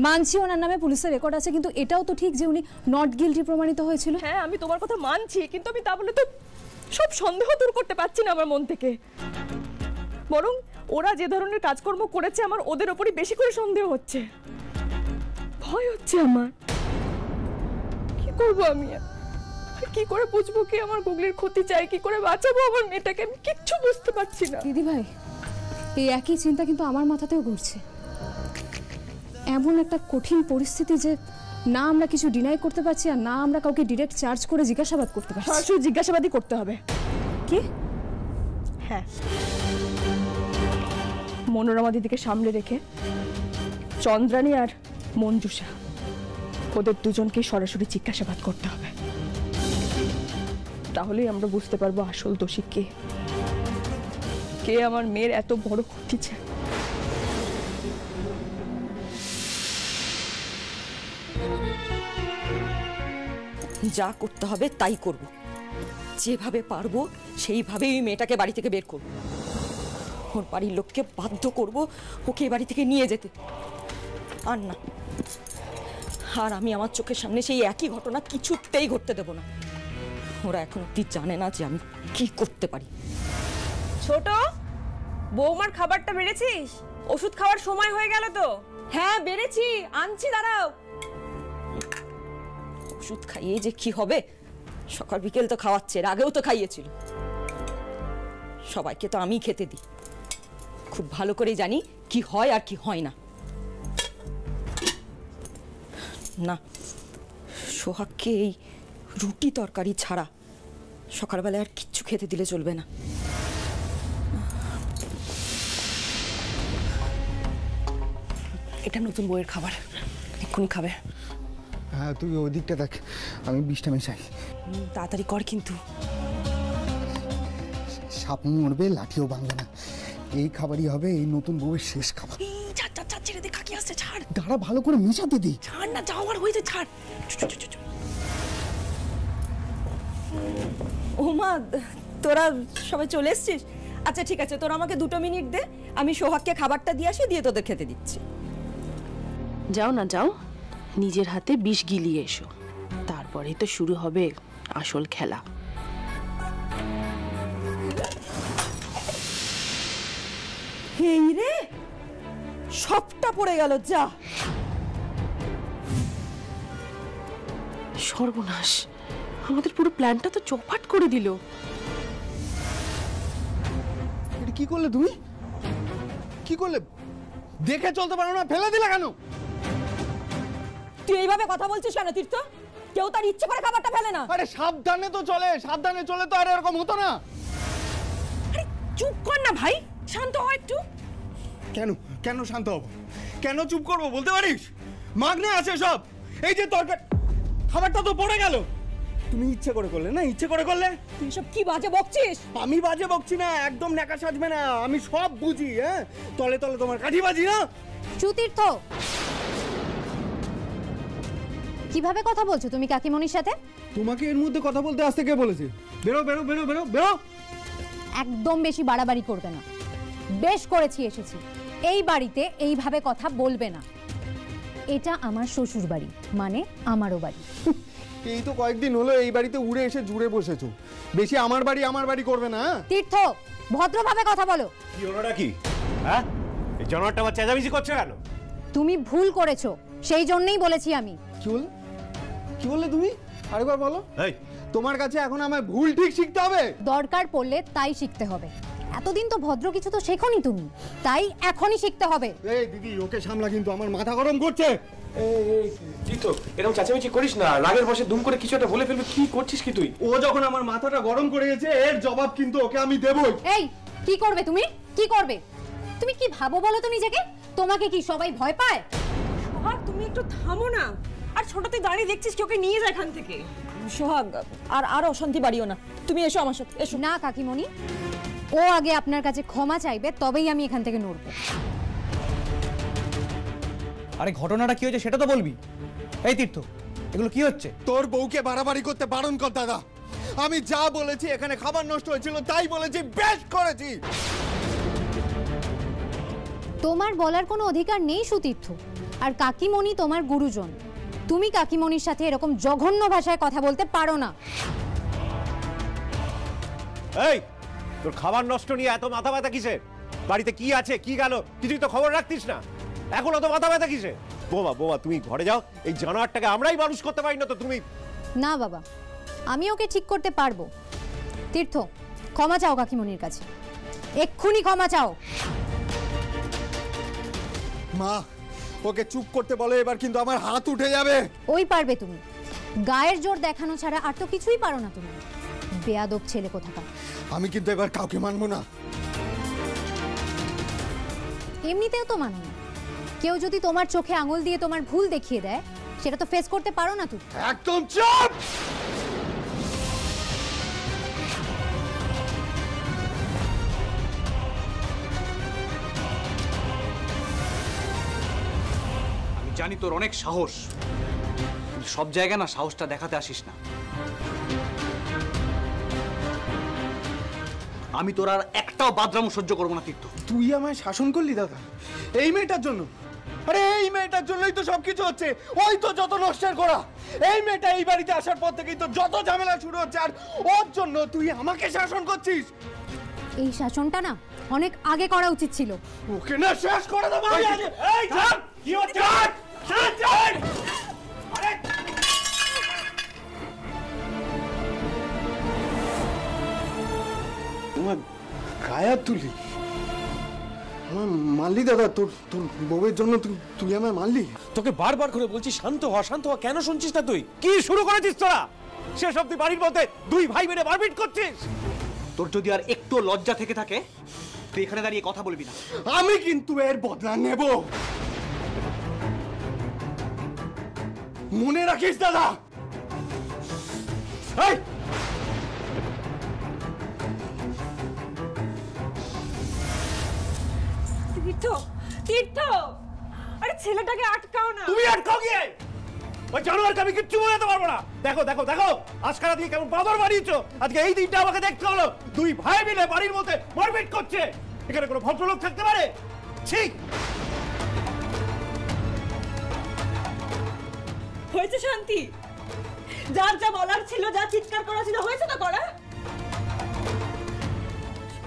B: মানছি ওনার নামে পুলিশের রেকর্ড আছে, কিন্তু এটাও তো ঠিক যে উনি নট গিল্টি প্রমাণিত হয়েছিল।
A: হ্যাঁ, আমি তোমার কথা মানছি, কিন্তু আমি তা বলে তো সব সন্দেহ দূর করতে পারছি না আমার মন থেকে। বরং ওরা যে ধরনের কাজকর্ম করেছে, আমার ওদের ওপরই বেশি করে সন্দেহ হচ্ছে। ভয় হচ্ছে আমার। কি করবো আমি? কি করে বুঝবো কি আমার গুগলির ক্ষতি চাই, কি করে বাঁচাবো আমার মেয়েটাকে? আমি কিচ্ছু বুঝতে পারছি না।
B: দিদি ভাই, এই একই চিন্তা কিন্তু আমার মাথাতেও ঘুরছে। এমন একটা কঠিন পরিস্থিতি যে না আমরা কিছু ডিনাই করতে পারছি, আর না আমরা কাউকে ডিরেক্ট চার্জ করে জিজ্ঞাসাবাদ করতে পারছি।
A: সরাসরি জিজ্ঞাসাবাদই করতে হবে।
B: কি?
A: হ্যাঁ, মনোরমা দিদিকে সামনে রেখে চন্দ্রানী আর মঞ্জুষা, ওদের দুজনকে সরাসরি জিজ্ঞাসাবাদ করতে হবে। তাহলেই আমরা বুঝতে পারবো আসল দোষী কে, কে আমার মেয়ের এত বড় ক্ষতি চায়।
D: যা করতে হবে তাই করব, যেভাবে পারবো সেইভাবেই ওই মেয়েটাকে বাড়ি থেকে বের করব। ওর বাড়ির লোককে বাধ্য করব ওকে বাড়ি থেকে নিয়ে যেতে। আর না, আর আমি আমার চোখের সামনে সেই একই ঘটনা কিছুতেই ঘটতে দেব না। ওরা এখন অব্দি জানে না যে আমি কি করতে পারি।
C: ছোট বৌমার খাবারটা বেড়েছিস? ওষুধ খাওয়ার সময় হয়ে গেল তো।
D: হ্যাঁ বেড়েছি, আনছি, দাঁড়াও। ওষুধ খাইয়ে যে কি হবে সকাল বিকেল তো খাওয়াচ্ছে, এর আগেও তো খাইয়েছিল। সবাইকে তো আমি খেতে দিই, খুব ভালো করেই জানি কি হয় আর কি হয় না। না, সোহাগকে এই রুটি তরকারি ছাড়া সকালবেলায় আর কিচ্ছু খেতে দিলে চলবে না।
F: এটা নতুন বইয়ের খাবার, এক্ষুনি খাবে।
G: হ্যাঁ তুই ওই দিকটা দেখ, আমি বিষটা মেশাই।
F: তাড়াতাড়ি কর কিন্তু।
G: সাপ মরবে, লাঠিও ভাঙবে না। এই খাবারই হবে এই নতুন বউয়ের শেষ খাবার।
F: ছাড় ছাড় ছাড়, ছেড়ে দে, কাকি আসছে, ছাড়।
G: দাঁড়া, ভালো করে মেশাতে দি।
F: ছাড় না, যাওয়ার হয়েছে, ছাড়।
D: ওমা, তোরা সবাই চলে এসছিস? আচ্ছা ঠিক আছে, তোরা আমাকে 2 মিনিট দে, আমি সোহাগকে খাবারটা দিয়ে আসি, দিয়ে তোদের খেতে দিচ্ছি।
F: যাও না, যাও, নিজের হাতে বিষ গিলিয়ে এসো, তারপরেই তো শুরু হবে আসল খেলা।
D: এই রে, সবটা পড়ে গেল, যা।
F: সর্বনাশ, আমাদের পুরো প্ল্যানটা তো চৌপাট করে দিল।
G: এটা কি করলে তুমি? কি করলে? দেখে চলতে পারো না, ফেলে দিলে কেন?
D: তুই এইভাবে কথা বলছিস কেন তীর্থ? কেউ তার ইচ্ছে করে খাবারটা ফেলে না।
G: আরে সাবধানে তো চলে, সাবধানে চলে তো আর এরকম হতো না।
F: আরে চুপ কর না ভাই, শান্ত হ একটু।
G: কেন কেন শান্ত হব? কেন চুপ করবো বলতে পারিস? মাগনে আছে সব। এই যে তরকারি, খাবারটা তো পড়ে গেল। তুমি ইচ্ছে করে করলে না, ইচ্ছে করে করলে।
D: তুই সব কি বাজে বকছিস?
G: আমি বাজে বকছি না, একদম ন্যাকা সাজবে না, আমি সব বুঝি। হ্যাঁ, তলে তলে তোমার কাঠি বাজি না।
E: সুতীর্থ, কিভাবে কথা বলছো তুমি কাকিমণির সাথে?
G: তোমাকে এর মধ্যে কথা বলতে আসতে কে বলেছে? বেরো বেরো বেরো বেরো বেরো।
E: একদম বেশি বাড়াবাড়ি করবে না। বেশ করেছি এসেছি, এই বাড়িতে এইভাবে কথা বলবে না। এটা আমার শ্বশুর বাড়ি, মানে আমারও বাড়ি।
G: এই তো কয়েকদিন হলো এই বাড়িতে উড়ে এসে জুড়ে বসেছো, বেশি আমার বাড়ি করবে না।
E: তীর্থ, ভদ্রভাবে কথা বলো।
K: কি হলোটা কি? হ্যাঁ, এই জানোয়ারটা আবার চেঁচামেচি করছে কেন?
E: তুমি ভুল করেছো, সেই জন্যই বলেছি আমি।
G: কি বললে? কি বললে তুমি? আরেকবার বলো।
K: এই,
G: তোমার কাছে এখন আমায় ভুল ঠিক শিখতে হবে?
E: দরকার পড়লে তাই শিখতে হবে। এতদিন তো ভদ্র কিছু তো শেখোনি তুমি, তাই এখনই শিখতে হবে।
G: এই দিদি, ওকে সামলা, কিন্তু আমার মাথা গরম করছে।
L: তুই তো এরকম চেঁচামেচি করিস না, রাগের বসে দুম করে কিছু একটা বলে ফেলবে। কি করছিস কি তুই?
G: ও যখন আমার মাথাটা গরম করে গেছে, এর জবাব কিন্তু ওকে আমি দেবই।
E: এই, কি করবে তুমি? কি করবে তুমি? কি ভাবো বলো তো নিজেকে? তোমাকে কি সবাই ভয় পায়?
D: সোহাগ, তুমি একটু থামো না। আর ছোট তুই দাঁড়িয়ে দেখছিস, কি ওকে নিয়ে যায় এখান থেকে। সোহাগ, আর অশান্তি বাড়িও না, তুমি এসো আমার সাথে, এসো।
E: না কাকিমণি, ও আগে আপনার কাছে ক্ষমা চাইবে, তবেই আমি এখান থেকে নড়ব।
H: আরে ঘটনাটা কি হয়েছে সেটা তো বলবি। এই তীর্থ, এগুলো কি হচ্ছে?
G: তোর বউকে বাড়াবাড়ি করতে বারণ কর দাদা। আমি যা বলেছি, এখানে খাবার নষ্ট হয়েছিল তাই বলেছি, বেশ করেছি।
E: তোমার বলার কোনো অধিকার নেই সুতীর্থ। আর কাকিমণি তোমার গুরুজন, তুমি কাকিমণির সাথে এরকম জঘন্য ভাষায় কথা বলতে পারো না।
K: এই, তোর খাবার নষ্ট নিয়ে এত মাথা ব্যথা কিসের? বাড়িতে কি আছে কি গেল কিছুই তো খবর রাখতিস না, এখন অত মাথা ব্যথা কিসের? বোমা বোমা, তুমি ঘরে যাও, এই জানোয়ারটাকে আমরাই মানুষ করতে পারি না তো তুমি?
E: না বাবা, আমি ওকে ঠিক করতে পারবো। তীর্থ, ক্ষমা চাও কাকিমণির কাছে, এক্ষুনি ক্ষমা চাও।
G: মা, ওকে চুপ করতে বলো, এবার কিন্তু আমার হাত উঠে যাবে।
E: ওই পারবে তুমি, গায়ের জোর দেখানো ছাড়া আর তো কিছুই পারো না তুমি। বেয়াদব ছেলে কোথাকার।
G: আমি কিন্তু এবার কাউকে মানবো না।
E: এমনিতেও তো মানো না। কেউ যদি তোমার চোখে আঙুল দিয়ে তোমার ভুল দেখিয়ে দেয়, সেটা তো ফেস করতে পারো না তুমি।
G: একদম চুপ।
L: আমি জানি তোর অনেক সাহস, কিন্তু সব জায়গায় না সাহসটা দেখাতে আসিস না। আমি তোর আর একটাও বাদরামো সহ্য করবো না তীর্থ।
G: তুই আমায় শাসন করলি দাদা এই মেয়েটার জন্য? আরে এই মেয়েটার জন্যই তো সবকিছু হচ্ছে। ওই তো যত নষ্টের করা। এই মেয়েটা এই বাড়িতে আসার পর থেকেই তো যত ঝামেলা শুরু হচ্ছে, আর ওর জন্য তুই আমাকে শাসন করছিস।
E: এই শাসনটা না অনেক আগে করা উচিত ছিল।
G: ওকে না শেষ করে দেবো আমি আজ।
K: এই ছাড়, কি হচ্ছে? ছাড়, ছাড়। আরে
L: তোমার গায়া তুলি
G: আমার মারলি দাদা, তোর তোর বউয়ের জন্য তুই আমায় মারলি?
L: তোকে বারবার করে বলছি শান্ত হ, শান্ত হ, কেন শুনছিস না? তুই কি শুরু করেছিস তোরা? শেষ অব্দি বাড়ির মধ্যে দুই ভাই মিলে মারপিট করছিস।
H: তোর যদি আর একটু লজ্জা থেকে থাকে তুই এখানে দাঁড়িয়ে কথা বলবি না।
G: আমি কিন্তু এর বদলা নেব, মনে রাখিস দাদা।
C: তীর্থ, তীর্থ, আরে ছেলেটাকে আটকাও না।
K: তুমি আটকাও গিয়ে, ওই জানোয়ারকে আমি কিচ্ছু বলতে পারবো না। দেখো দেখো দেখো আজকাল দিয়ে কেমন বাদর বানিয়েছো। আজকে এই দিনটা আমাকে দেখতে হলো, দুই ভাই মিলে বাড়ির মধ্যে মারপিট করছে। এখানে কোনো ভদ্রলোক থাকতে পারে? ঠিক
C: হয়েছে শান্তি, যার যা বলার ছিল, যা চিৎকার করা ছিল হয়েছে তো করা।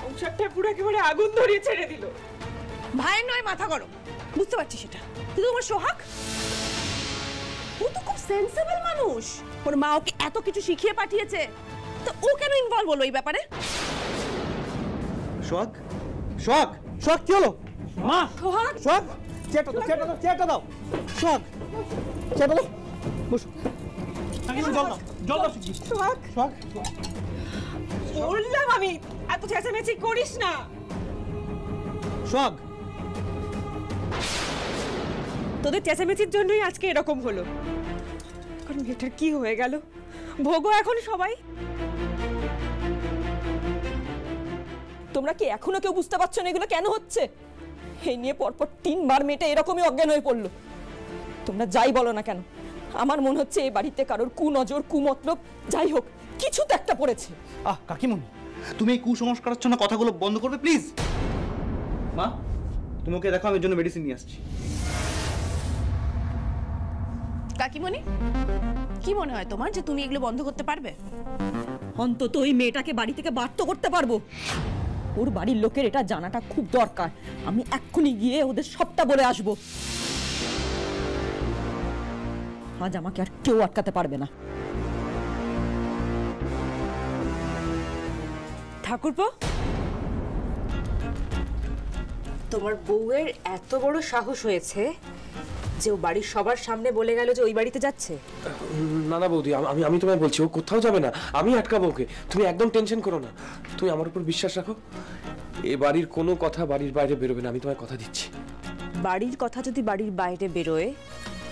C: সংসারটা পুরো একেবারে আগুন ধরিয়ে ছেড়ে দিল।
F: ভাইয়ের নয় মাথা গরম, বুঝতে পারছি সেটা, কিন্তু তোমার সোহাগ ও তো খুব সেন্সিবল মানুষ। ওর মা ওকে এত কিছু শিখিয়ে পাঠিয়েছে, তো ও কেন ইনভলভ হলো এই ব্যাপারে?
H: সোহাগ, সোহাগ, সোহাগ কি হলো? মা,
C: সোহাগ,
H: সোহাগ, চেয়ারটা দাও, চেয়ারটা দাও, চেয়ারটা দাও। সোহাগ, চেয়ারটা দাও, বসো। জল দাও, জল দাও।
C: সোহাগ,
H: সোহাগ,
C: বললাম আমি এত চেঁচামেচি করিস না।
H: সোহাগ,
C: তোদের চেঁচামেচির জন্যই আজকে এরকম হলো। কারণ মেয়েটার কি হয়ে গেল, ভোগও এখন সবাই।
D: তোমরা কি এখনো কেউ বুঝতে পারছো না এগুলো কেন হচ্ছে? এই নিয়ে পরপর 3 বার মেয়েটা এরকমই অজ্ঞান হয়ে পড়লো। তোমরা যাই বলো না কেন, আমার মনে হচ্ছে এই বাড়িতে কারোর কুনজর, কুমতলব যাই হোক কিছু তো একটা পড়েছে।
H: কাকিমণি, তুমি এই কুসংস্কারাচ্ছন্ন কথাগুলো বন্ধ করবে প্লিজ। মা, তুমি ওকে দেখো, আমি এর জন্য মেডিসিন নিয়ে আসছি।
F: কাকিমণি, কি মনে হয় তোমার যে তুমি এগুলো বন্ধ করতে পারবে?
D: অন্তত ওই মেয়েটাকে বাড়ি থেকে বার তো করতে পারবো। ওর বাড়ির লোকের এটা জানাটা খুব দরকার। আমি এক্ষুনি গিয়ে ওদের সবটা বলে আসবো। আজ আমাকে আর কেউ আটকাতে পারবে না।
C: ঠাকুরপো, তোমার বউয়ের এত বড় সাহস হয়েছে যে ও বাড়ির সবার সামনে বলে গেল যে ওই বাড়িতে যাচ্ছে?
L: না না বৌদি, আমি তোমায় বলছি ও কোথাও যাবে না, আমি আটকাবো ওকে। তুমি একদম টেনশন করো না, তুমি আমার উপর বিশ্বাস রাখো। এ বাড়ির কোনো কথা বাড়ির বাইরে বেরোবে না, আমি তোমায় কথা দিচ্ছি।
C: বাড়ির কথা যদি বাড়ির বাইরে বেরোয়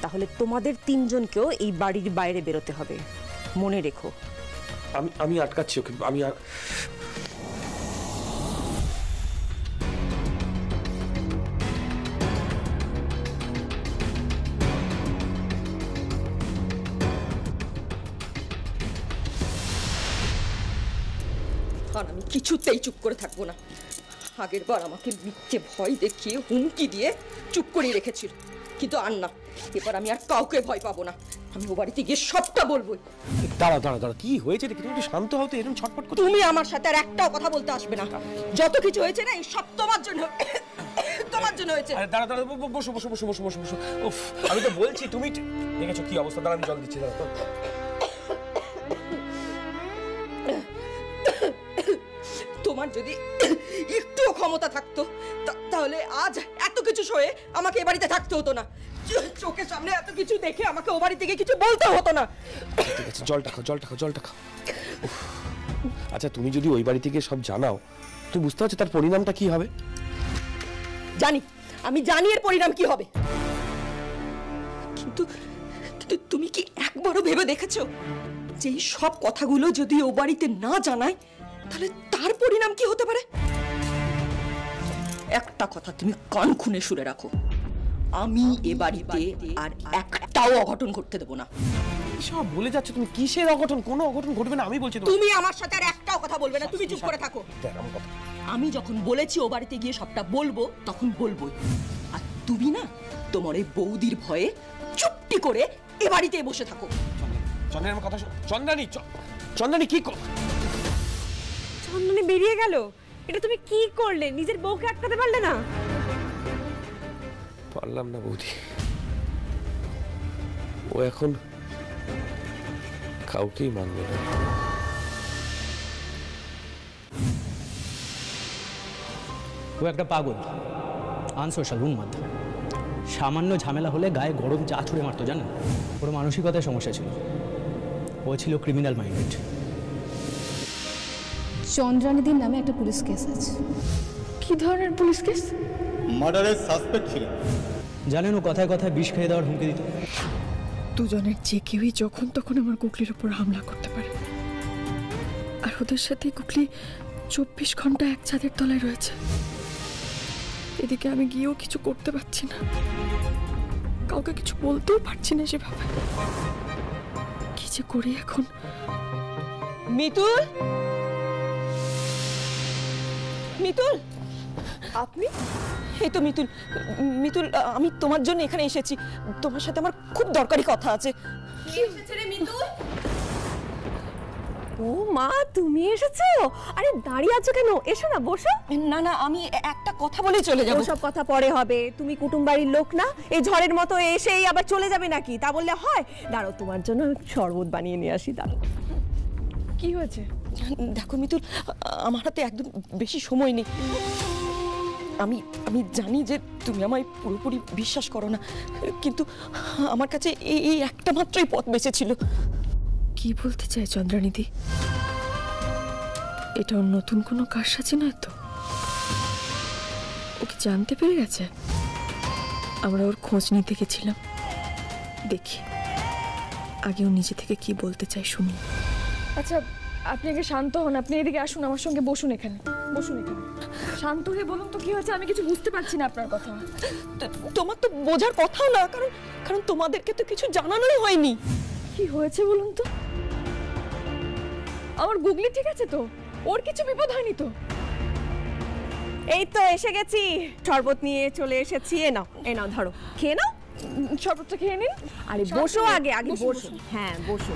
C: তাহলে তোমাদের 3 জনকেও এই বাড়ির বাইরে বেরোতে হবে, মনে রেখো।
L: আমি আটকাচ্ছি ওকে। আমি
D: আর আমি কিছুতেই চুপ করে থাকবো না। আগের বার আমাকে মিথ্যে ভয় দেখিয়ে হুমকি দিয়ে চুপ করিয়ে রেখেছিল, কিন্তু আর না, এবার আমি আর কাউকে ভয় পাবো না। আমি ও বাড়িতে গিয়ে সবটা বলবো।
L: দাঁড়া দাঁড়া দাঁড়া, কি হয়েছে দেখি, তুমি একটু শান্ত হও তো, এরকম ছটফট করতে।
D: তুমি আমার সাথে আর একটাও কথা বলতে আসবে না। যত কিছু হয়েছে না, এই সব তোমার জন্য, তোমার জন্য হয়েছে।
L: দাঁড়া দাঁড়া, বসো বসো বসো বসো বসো বসো। উফ, আমি তো বলছি, তুমি দেখেছো কি অবস্থা। দাঁড়া, আমি জল দিচ্ছি, দাঁড়া তো।
D: তোমার যদি একটুও ক্ষমতা থাকতো তাহলে আজ এত কিছু সয়ে আমাকে এ বাড়িতে থাকতে হতো না। চোখের সামনে এত কিছু দেখে আমাকে ও বাড়ি থেকে কিছু বলতে হতো না।
L: ঠিক আছে, জলটা খাও, জলটা খাও, জলটা খাও। আচ্ছা, তুমি যদি ওই বাড়ি থেকে সব জানাও, তুমি বুঝতে পারছো তার পরিণামটা কি হবে?
D: জানি, আমি জানি এর পরিণাম কি হবে, কিন্তু কিন্তু তুমি কি একবারও ভেবে দেখেছো যে এই সব কথাগুলো যদি ও বাড়িতে না জানায় তাহলে তার পরিণাম কি হতে পারে? একটা কথা তুমি কান খুনে শুনে রাখো, আমি এ বাড়িতে আর একটাও অঘটন ঘটতে দেবো না।
L: সব বলে যাচ্ছে তুমি, কিসের অঘটন? কোনো অঘটন ঘটবে না, আমি বলছি।
D: তুমি আমার সাথে আর একটাও কথা বলবে না, তুমি চুপ করে থাকো। আমি যখন বলেছি ও বাড়িতে গিয়ে সবটা বলবো তখন বলবোই। আর তুমি না তোমার এই বৌদির ভয়ে চুপটি করে এ বাড়িতে বসে থাকো।
L: চন্দ্রানী, আমার কথা শোনো। চন্দ্রানী, চন্দ্রানী কি
C: চন্দনী বেরিয়ে গেল, এটা তুমি কি করলে? নিজের বউকে আটকাতে পারলে না?
L: পারলাম না বৌদি, ও এখন কাউকেই মানবে না।
H: ও একটা পাগল, আনসোশ্যাল, উন্মাদ। সামান্য ঝামেলা হলে গায়ে গরম চা ছুঁড়ে মারতো, জানেন? ওর মানসিকতায় সমস্যা ছিল, ও ছিল ক্রিমিনাল মাইন্ডেড।
B: চন্দ্রানিদির নামে একটা পুলিশ কেস আছে।
A: কি ধরনের পুলিশ কেস?
I: মার্ডারের সাসপেক্ট ছিল।
H: জানেন, ও কথায় কথায় বিষ খেয়ে দেওয়ার হুমকি দিত।
A: দুজনের যে কেউই যখন তখন আমার গুগলির উপর হামলা করতে পারে, আর ওদের সাথে গুগলি 24 ঘন্টা এক ছাদের তলায় রয়েছে। এদিকে আমি গিয়েও কিছু করতে পারছি না, কাউকে কিছু বলতেও পারছি না সেভাবে। কি যে করি এখন?
D: মিতুল, মিতুল,
A: আপনি?
D: এই তো মিতুল। মিতুল, আমি তোমার জন্য এখানে এসেছি। তোমার সাথে আমার খুব দরকারি কথা আছে।
F: কি এসেছে রে মিতুল?
D: ও মা, তুমি এসেছো? আরে দাঁড়িয়ে আছো কেন? এসো না, বসো। না না, আমি একটা কথা বলে চলে যাবো।
F: সব কথা পরে হবে। তুমি কুটুম বাড়ির লোক না, এই ঝড়ের মতো এসেই আবার চলে যাবে নাকি? তা বললে হয়? দাঁড়াও, তোমার জন্য শরবত বানিয়ে নিয়ে আসি। দাঁড়াও।
A: কি হয়েছে?
D: দেখো মিতুল, আমার হাতে একদম বেশি সময় নেই। আমি জানি যে তুমি আমায় পুরোপুরি বিশ্বাস করো না, কিন্তু আমার কাছে এই একটা মাত্রই পথ বেঁচে ছিল।
A: কি বলতে চাই চন্দ্রানিধি? এটা ওর নতুন কোনো কারসাজি নয় তো? ওকে জানতে পেরে গেছে? আমরা ওর খোঁজ নিতে গেছিলাম, দেখি আগে ও নিজে থেকে কি বলতে চাই শুনি। আচ্ছা, আপনি আগে শান্ত হন, আপনি এদিকে আসুন, আমার সঙ্গে বসুন এখানে, বসুন এখানে। শান্ত হয়ে বলুন তো কি হয়েছে, আমি কিছু বুঝতে পারছি না আপনার কথা।
D: তোমার তো বোঝার কথাও না, কারণ তোমাদেরকে তো কিছু জানানোই হয়নি।
A: কি হয়েছে বলুন তো? আমার গুগলি ঠিক আছে তো? ওর কিছু বিপদ হয়নি তো?
F: এই তো এসে গেছি, শরবত নিয়ে চলে এসেছি। এ নাও, ধরো, খেয়ে নাও।
A: শরবতটা খেয়ে নিন।
F: আরে বসো, আগে বসো। হ্যাঁ, বসো।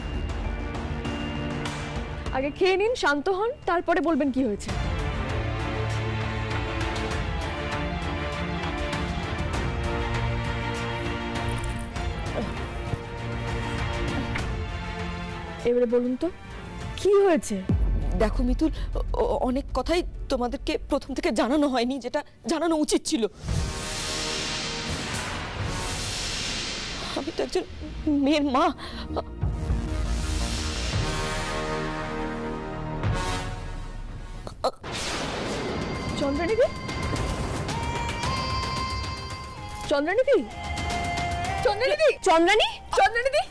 A: আগে খেয়ে নিন, শান্ত হন, তারপরে বলবেন কি হয়েছে। এবারে বলুন তো কি হয়েছে।
D: দেখো মিতুল, অনেক কথাই তোমাদেরকে প্রথম থেকে জানানো হয়নি, যেটা জানানো উচিত ছিল। আমি তো একজন মেয়ের মা।
A: চন্দ্রানিধি, চন্দ্রানিধি, চন্দ্রানিধি, চন্দ্রানিধি।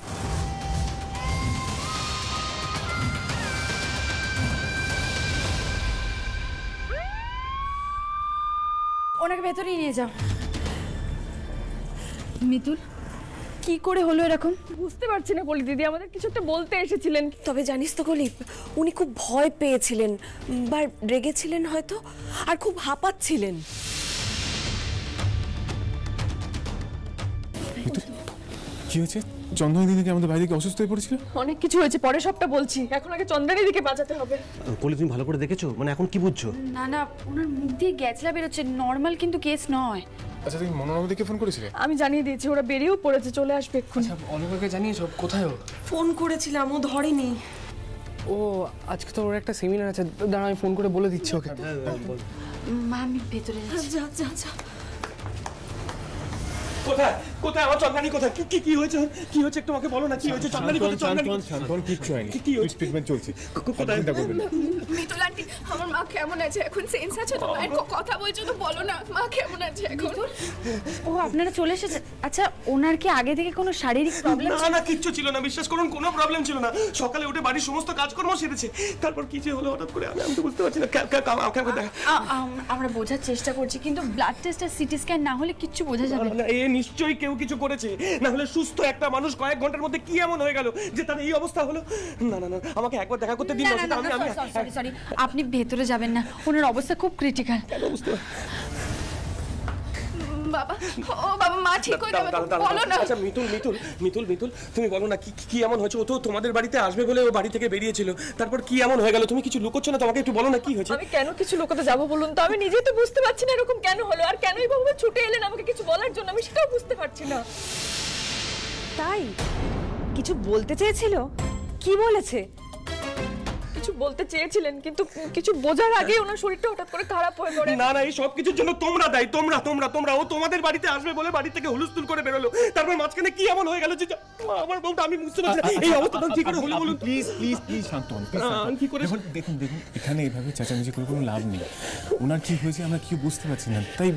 A: ওনাকে ভেতরে নিয়ে যাও।
E: মিতুল,
A: কি করে হলো এরকম? বুঝতে পারছি না বলি দিদি, আমাদের কিছু একটা বলতে এসেছিলেন।
F: তবে জানিস তো গলি, উনি খুব ভয় পেয়েছিলেন বা রেগেছিলেন হয়তো, আর খুব হাঁপাচ্ছিলেন।
M: কি হয়েছে? চন্দ্রানিধি কি আমাদের বাইরে অসুস্থ হয়ে পড়েছিল?
A: অনেক কিছু হয়েছে, পরে সবটা বলছি, এখন আগে চন্দ্রানিধিকে বাঁচাতে হবে।
K: কলি, তুমি ভালো করে দেখেছো? মানে এখন কি বুঝছো?
N: না না, ওনার মুখ দিয়ে গ্যাছলা বেরোচ্ছে, নর্মাল কিন্তু কেস নয়।
M: আচ্ছা, তুমি মনোরমাদিকে ফোন করেছিলে?
A: আমি জানিয়ে দিয়েছি, ওরা বেরিয়েও পড়েছে, চলে আসবে এক্ষুনি।
M: অনেককে জানিয়েছো? কোথায় ও?
F: ফোন করেছিলাম, ও ধরেনি।
O: ও আজকে তো ওর একটা সেমিনার আছে, দাঁড়া আমি ফোন করে বলে দিচ্ছি ওকে।
N: মা, আমি ভেতরে যাচ্ছি।
F: যা।
L: কোথায় কোথায় আমার চন্দ্রানী? কোথায়? কি হয়েছে? কি হয়েছে একটু আমাকে বলো না, কি হয়েছে? চন্দ্রানী কোথায়? চন্দ্রানী
M: শান্তন, কিচ্ছু হয়নি,
L: কি হয়েছে?
M: ট্রিটমেন্ট চলছে,
L: কোথায়?
M: চিন্তা করবেন না।
N: মিতুল আন্টি, আমার মা কেমন আছে এখন? সেন্স আছে তো? মায়ের কথা বলছো তো, বলো না মা কেমন আছে এখন?
A: ও, আপনারা চলে এসেছে। আচ্ছা, ওনার কি আগে থেকে কোনো শারীরিক প্রবলেম?
L: না, কিচ্ছু ছিল না, বিশ্বাস করুন, কোনো প্রবলেম ছিল না। সকালে উঠে বাড়ির সমস্ত কাজকর্ম সেরেছে, তারপর কি যে হলো হঠাৎ করে আমি তো বুঝতে পারছি না।
N: আমরা বোঝার চেষ্টা করছি, কিন্তু ব্লাড টেস্ট আর সিটি স্ক্যান না হলে কিচ্ছু বোঝা যাবে না।
L: এ নিশ্চয়ই কেউ কিছু করেছে, না হলে সুস্থ একটা মানুষ কয়েক ঘন্টার মধ্যে কি এমন হয়ে গেল যে তার এই অবস্থা হলো? না, আমাকে একবার দেখা করতে দিন।
N: সরি, আপনি ভেতরে যাবেন না, ওনার অবস্থা খুব ক্রিটিক্যাল। বাবা, মা ঠিক হয়ে যাবে, বলো না।
L: আচ্ছা মিতুল, তুমি বলো না কি এমন হয়েছে? ও তো তোমাদের বাড়িতে আসবে বলে ও বাড়ি থেকে বেরিয়েছিল, তারপর কি এমন হয়ে গেল? তুমি কিছু লুকোচ্ছ না, তোমাকে একটু বলো না কি হয়েছে।
A: আমি কেন কিছু লুকোতে যাবো বলুন তো? আমি নিজেই তো বুঝতে পারছি না এরকম কেন হলো, আর কেনই বাবা ছুটে এলেন আমাকে কিছু বলার জন্য, আমি সেটাও বুঝতে পারছি না।
F: তাই কিছু বলতে চেয়েছিল? কি বলেছে? কিছু বলতে চেয়েছিলেন, কিন্তু কিছু বোঝার আগেই ওনার শরীরটা হঠাৎ করে খারাপ হয়ে পড়ে।
L: না না, এই সব কিছুর জন্য তোমরা দায়ী। তোমরা তোমরা তোমরা ও তোমাদের বাড়িতে আসবে বলে বাড়ি থেকে হুলস্থুল করে বেরোলো, তারপর মাঝখানে কি এমন হয়ে গেল যে আমার বউটা, আমি বুঝতে পারছি না এই অবস্থাটা কি করে হলো বলুন।
M: প্লিজ প্লিজ প্লিজ শান্ত হন।
L: কি করে
M: দেখুন দেখুন, এখানে এইভাবে চেঁচামেচি করে কোনো লাভ নেই। ওনার কি হয়েছে আমরা কি বুঝতে পারছি না, তাই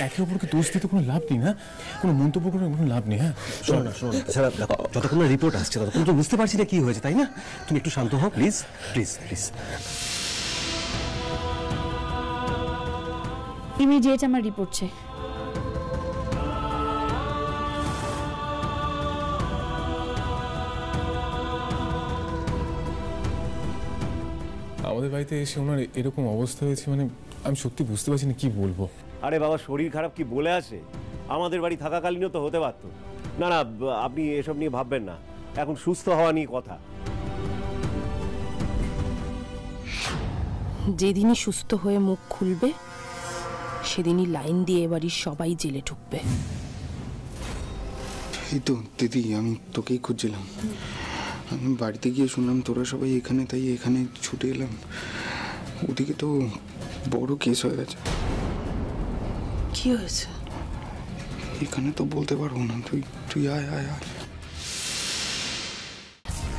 M: একে অপরকে দোষ দিতে কোনো লাভ নেই। হ্যাঁ, কোনো মন্তব্য করে কোনো লাভ নেই। হ্যাঁ
K: শোনো না, শোনো না, তাছাড়া যতক্ষণ রিপোর্ট আসছে ততক্ষণ তো বুঝতে পারছি না কি হয়েছে, তাই না? তুমি একটু শান্ত হও প্লিজ, প্লিজ প্লিজ।
N: ইমিডিয়েট আমার রিপোর্ট চাই।
M: আমাদের বাড়িতে এসে ওনার এরকম অবস্থা হয়েছে, মানে আমি সত্যি বুঝতে পারছি না কি বলবো।
K: আরে বাবা, শরীর খারাপ কি বলে আসে? আমাদের বাড়ি থাকাকালীনও তো হতে পারতো। না না, আপনি এসব নিয়ে ভাববেন না, এখন সুস্থ হওয়া নিয়ে কথা।
F: যেদিনই সুস্থ হয়ে মুখ খুলবে সেদিনই লাইন দিয়ে এবারই সবাই জেলে ঢুকবে।
G: এই তো দিদি, আমি তোকেই খুঁজছিলাম। আমি বাড়িতে গিয়ে শুনলাম তোরা সবাই এখানে, তাই এখানে ছুটে এলাম। ওদিকে তো বড় কেস হয়ে গেছে।
F: কি হয়েছে?
G: এখানে তো বলতে পারবো না, তুই তুই আয় আয় আয়।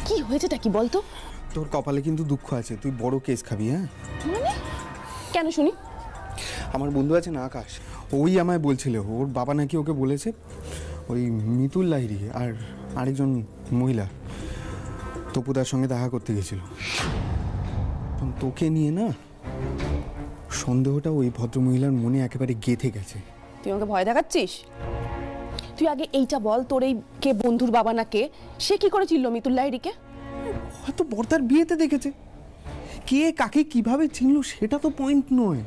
F: কি হয়েছেটা কি বলতো?
G: তোর কপালে কিন্তু দুঃখ আছে, তুই বড় কেস খাবি। হ্যাঁ
F: মানে কেন শুনি?
G: আমার বন্ধু আছে না আকাশ, ওই আমায় বলছিল ওর বাবা নাকি ওকে বলেছে ওই মিতুল লাহিড়ী আর আরেকজন মহিলা তপুদার সঙ্গে দেখা করতে গেছিল। তোকে নিয়ে না সন্দেহটা ওই ভদ্রমহিলার মনে একেবারে গেঁথে গেছে।
F: তুই আমাকে ভয় দেখাচ্ছিস? তুই আগে এইটা বল, তোর এই কে বন্ধুর বাবা না কে, সে কি করে চিনল মিতুল লাহিড়ীকে?
G: হয়তো বর্দার বিয়েতে দেখেছে। কে কাকে কিভাবে চিনলো সেটা তো পয়েন্ট নয়,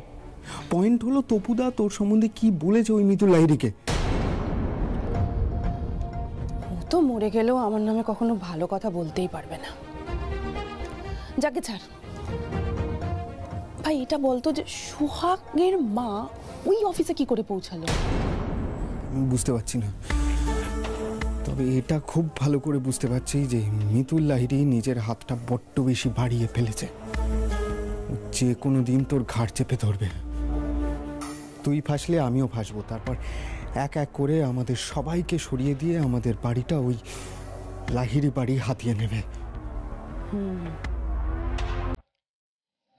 G: পয়েন্ট হলো তপুদা তোর সম্বন্ধে কি বলেছে ওই মিতুল লাহিড়ীকে।
F: ও তো মরে গেলেও আমার নামে কখনো ভালো কথা বলতেই পারবে না। যাকে ছাড় ভাই, এটা বলতো যে সোহাগের মা ওই অফিসে কি করে পৌঁছালো?
G: বুঝতে পারছি না, তবে এটা খুব ভালো করে বুঝতে পারছি যে মিতুল লাহিড়ী নিজের হাতটা বড্ড বেশি বাড়িয়ে ফেলেছে। যে কোনো দিন তোর ঘাড় চেপে ধরবে, তুই ফাঁসলে আমিও ফাঁসবো, তারপর এক এক করে আমাদের সবাইকে সরিয়ে দিয়ে আমাদের বাড়িটা ওই লাহিড়ী বাড়ি হাতিয়ে নেবে।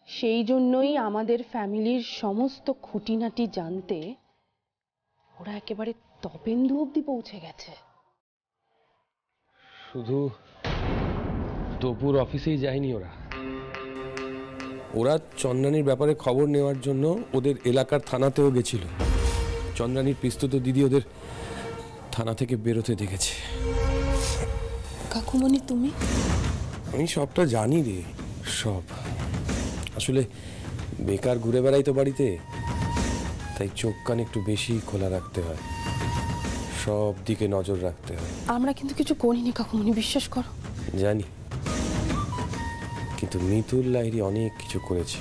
F: সেই জন্যই আমাদের ফ্যামিলির সমস্ত খুঁটিনাটি জানতে ওরা একেবারে তপেন্দু অবধি পৌঁছে গেছে।
L: শুধু তপুর অফিসেই যায়নি ওরা, ওরা চন্দ্রানীর ব্যাপারে খবর নেওয়ার জন্য ওদের এলাকার থানাতেও গেছিল। চন্দ্রানীর পিস্তুত দিদি ওদের থানা থেকে বেরোতে দেখেছে।
F: কাকুমণি তুমি?
L: আমি সবটা জানি রে, সব। আসলে বেকার ঘুরে বেড়াই তো বাড়িতে, তাই চোখ কান একটু বেশি খোলা রাখতে হয়, সব দিকে নজর রাখতে হয়।
F: আমরা কিন্তু কিছু করিনি কাকুমণি, বিশ্বাস করো।
L: জানি, কিন্তু মিতুল লাহিড়ী অনেক কিছু করেছে।